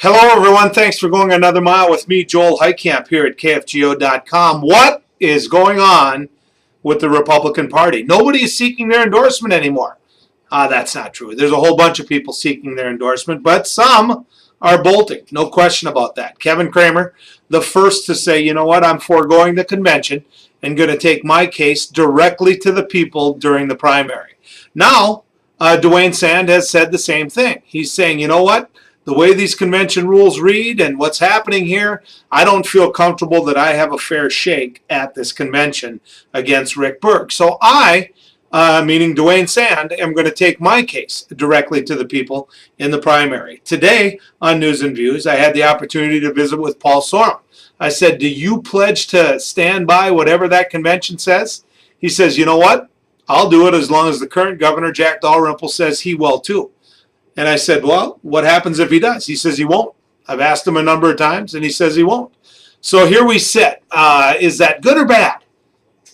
Hello, everyone. Thanks for going another mile with me, Joel Heitkamp, here at KFGO.com. What is going on with the Republican Party? Nobody is seeking their endorsement anymore. That's not true. There's a whole bunch of people seeking their endorsement, but some are bolting. No question about that. Kevin Cramer, the first to say, you know what, I'm foregoing the convention and going to take my case directly to the people during the primary. Now, Dwayne Sand has said the same thing. He's saying, you know what? The way these convention rules read and what's happening here, I don't feel comfortable that I have a fair shake at this convention against Rick Berg. So I, meaning Dwayne Sand, am going to take my case directly to the people in the primary. Today on News and Views, I had the opportunity to visit with Paul Sorum. I said, do you pledge to stand by whatever that convention says? He says, you know what? I'll do it as long as the current governor, Jack Dalrymple, says he will too. And I said, well, what happens if he does? He says he won't. I've asked him a number of times, and he says he won't. So here we sit. Is that good or bad?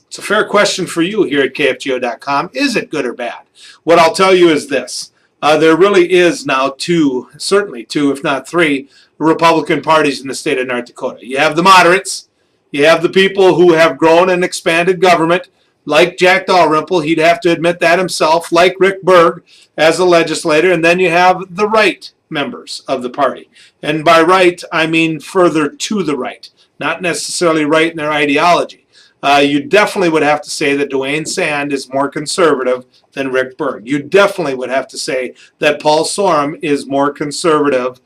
It's a fair question for you here at KFGO.com. Is it good or bad? What I'll tell you is this. There really is now certainly two, if not three, Republican parties in the state of North Dakota. You have the moderates. You have the people who have grown and expanded government, like Jack Dalrymple, he'd have to admit that himself, like Rick Berg as a legislator, and then you have the right members of the party. And by right, I mean further to the right, not necessarily right in their ideology. You definitely would have to say that Dwayne Sand is more conservative than Rick Berg. You definitely would have to say that Paul Sorum is more conservative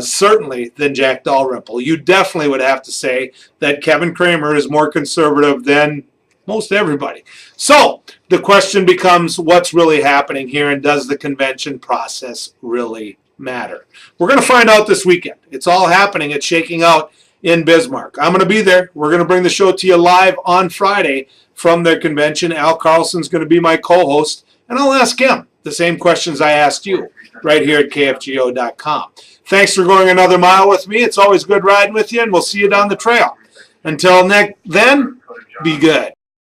certainly than Jack Dalrymple. You definitely would have to say that Kevin Cramer is more conservative than most everybody. So the question becomes, what's really happening here, and does the convention process really matter? We're going to find out this weekend. It's all happening. It's shaking out in Bismarck. I'm going to be there. We're going to bring the show to you live on Friday from their convention. Al Carlson's going to be my co-host, and I'll ask him the same questions I asked you right here at KFGO.com. Thanks for going another mile with me. It's always good riding with you, and we'll see you down the trail. Until then, be good.